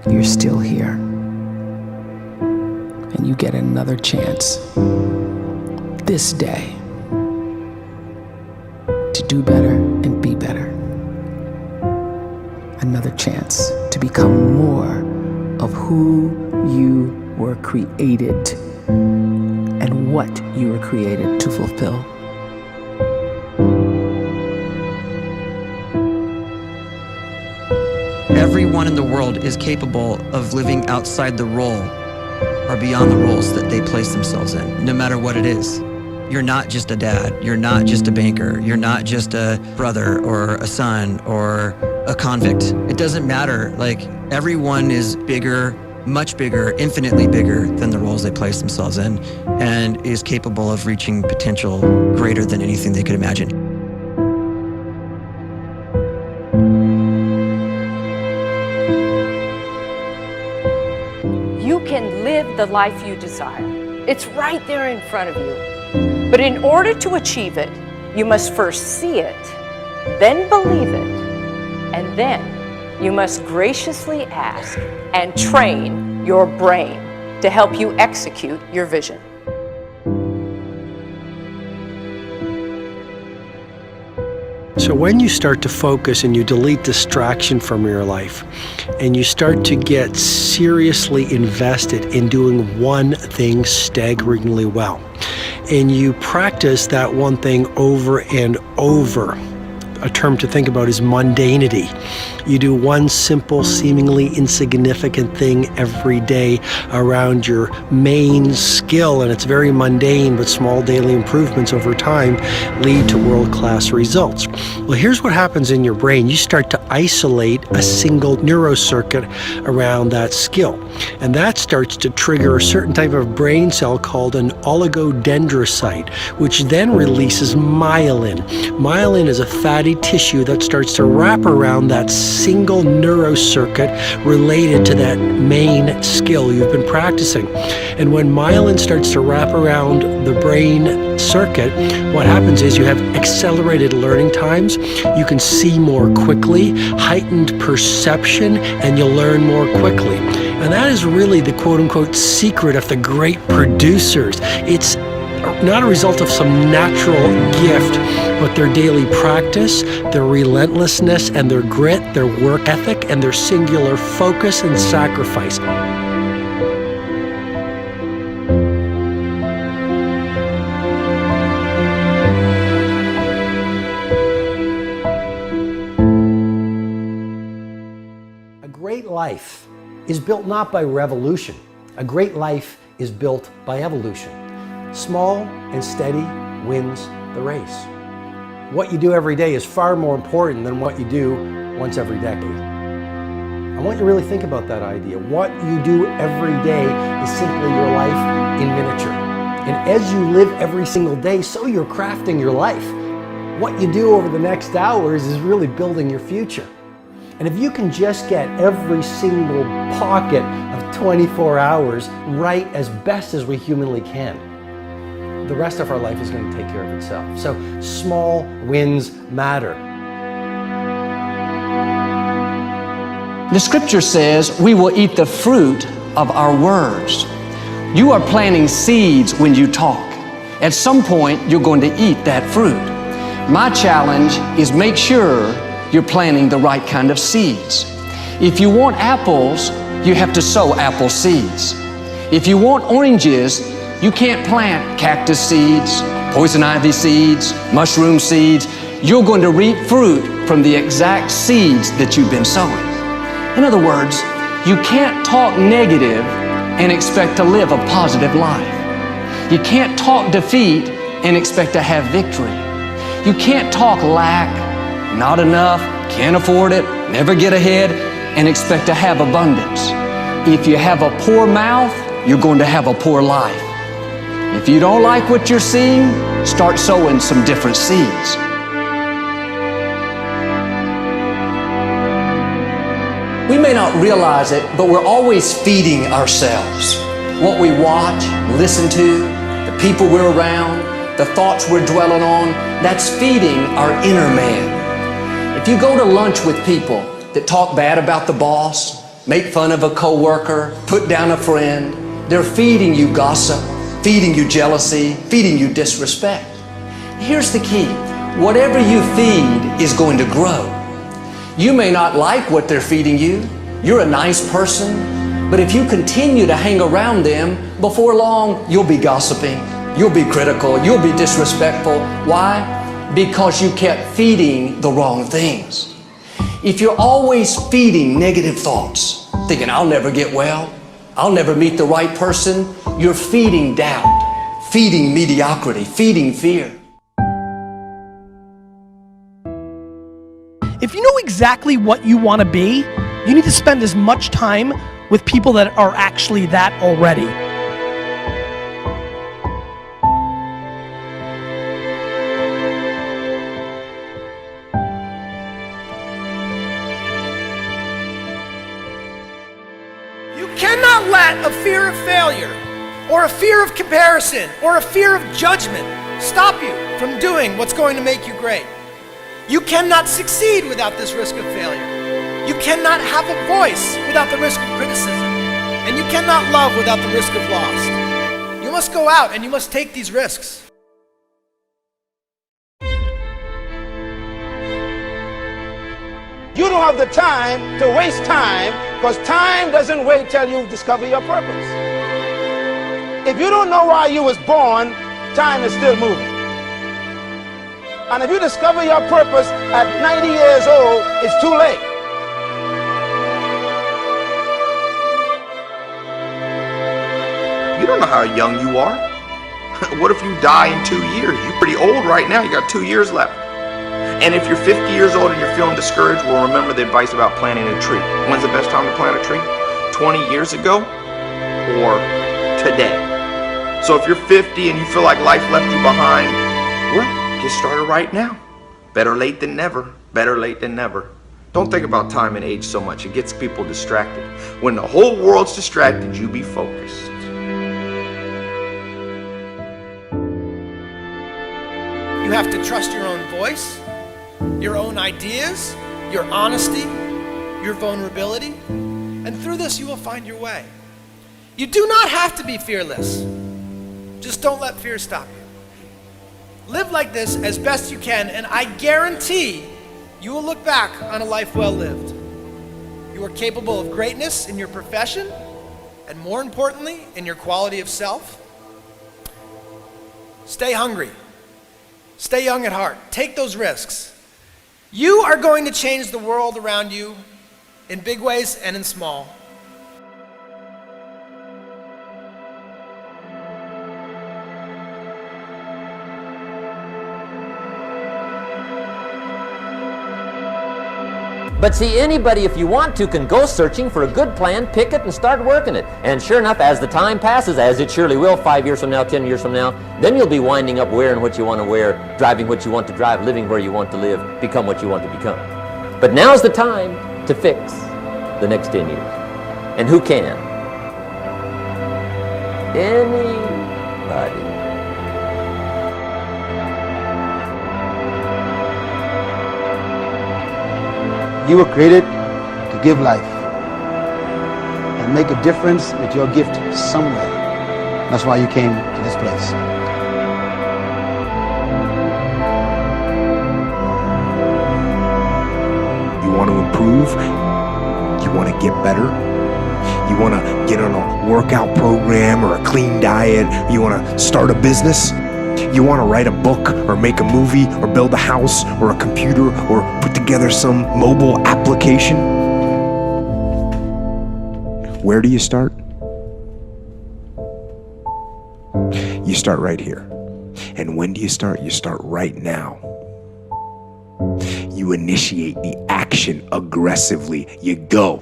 you're still here. And you get another chance this day to do better and be better. Another chance to become more of who you were created and what you were created to fulfill. Everyone in the world is capable of living outside the role or beyond the roles that they place themselves in, no matter what it is. You're not just a dad, you're not just a banker, you're not just a brother or a son or a convict. It doesn't matter. Like, everyone is bigger, much bigger, infinitely bigger than the roles they place themselves in, and is capable of reaching potential greater than anything they could imagine. You can live the life you desire. It's right there in front of you. But in order to achieve it, you must first see it, then believe it, and then you must graciously ask and train your brain to help you execute your vision. So when you start to focus and you delete distraction from your life, and you start to get seriously invested in doing one thing staggeringly well, and you practice that one thing over and over, a term to think about is mundanity. You do one simple, seemingly insignificant thing every day around your main skill, and it's very mundane, but small daily improvements over time lead to world-class results. Well, here's what happens in your brain. You start to isolate a single neurocircuit around that skill, and that starts to trigger a certain type of brain cell called an oligodendrocyte, which then releases myelin. Myelin is a fatty tissue that starts to wrap around that single neurocircuit related to that main skill you've been practicing. And when myelin starts to wrap around the brain circuit, what happens is you have accelerated learning times, you can see more quickly, heightened perception, and you'll learn more quickly. And that is really the quote-unquote secret of the great producers. It's not a result of some natural gift, but their daily practice, their relentlessness and their grit, their work ethic, and their singular focus and sacrifice. A great life is built not by revolution. A great life is built by evolution. Small and steady wins the race. What you do every day is far more important than what you do once every decade. I want you to really think about that idea. What you do every day is simply your life in miniature. And as you live every single day, so you're crafting your life. What you do over the next hours is really building your future. And if you can just get every single pocket of 24 hours right as best as we humanly can, the rest of our life is going to take care of itself. So small wins matter. The scripture says we will eat the fruit of our words. You are planting seeds when you talk. At some point, you're going to eat that fruit. My challenge is make sure you're planting the right kind of seeds. If you want apples, you have to sow apple seeds. If you want oranges, you can't plant cactus seeds, poison ivy seeds, mushroom seeds. You're going to reap fruit from the exact seeds that you've been sowing. In other words, you can't talk negative and expect to live a positive life. You can't talk defeat and expect to have victory. You can't talk lack, not enough, can't afford it, never get ahead, and expect to have abundance. If you have a poor mouth, you're going to have a poor life. If you don't like what you're seeing, start sowing some different seeds. We may not realize it, but we're always feeding ourselves. What we watch, listen to, the people we're around, the thoughts we're dwelling on, that's feeding our inner man. If you go to lunch with people that talk bad about the boss, make fun of a coworker, put down a friend. They're feeding you gossip, feeding you jealousy, feeding you disrespect. Here's the key. Whatever you feed is going to grow. You may not like what they're feeding you. You're a nice person, but if you continue to hang around them, before long, you'll be gossiping, you'll be critical, you'll be disrespectful. Why? Because you kept feeding the wrong things. If you're always feeding negative thoughts, thinking, I'll never get well, I'll never meet the right person, you're feeding doubt, feeding mediocrity, feeding fear. If you know exactly what you want to be, you need to spend as much time with people that are actually that already. You cannot let a fear of failure, or a fear of comparison, or a fear of judgment stop you from doing what's going to make you great. You cannot succeed without this risk of failure. You cannot have a voice without the risk of criticism. And you cannot love without the risk of loss. You must go out and you must take these risks. You don't have the time to waste time, because time doesn't wait till you discover your purpose. If you don't know why you was born, time is still moving. And if you discover your purpose at 90 years old, it's too late. You don't know how young you are. What if you die in 2 years? You're pretty old right now. You got 2 years left. And if you're 50 years old and you're feeling discouraged, well, remember the advice about planting a tree. When's the best time to plant a tree? 20 years ago or today? So if you're 50 and you feel like life left you behind, well, get started right now. Better late than never. Better late than never. Don't think about time and age so much. It gets people distracted. When the whole world's distracted, you be focused. You have to trust your own voice, your own ideas, your honesty, your vulnerability, and through this you will find your way. You do not have to be fearless. Just don't let fear stop you. Live like this as best you can, and I guarantee you will look back on a life well lived. You are capable of greatness in your profession, and more importantly, in your quality of self. Stay hungry. Stay young at heart. Take those risks. You are going to change the world around you in big ways and in small. But see, anybody, if you want to, can go searching for a good plan, pick it, and start working it. And sure enough, as the time passes, as it surely will 5 years from now, 10 years from now, then you'll be winding up wearing what you want to wear, driving what you want to drive, living where you want to live, become what you want to become. But now's the time to fix the next 10 years. And who can? Anybody. You were created to give life and make a difference with your gift somewhere. That's why you came to this place. You want to improve? You want to get better? You want to get on a workout program or a clean diet? You want to start a business? You want to write a book or make a movie or build a house or a computer or put together some mobile application? Where do you start? You start right here. And when do you start? You start right now. You initiate the action aggressively. You go.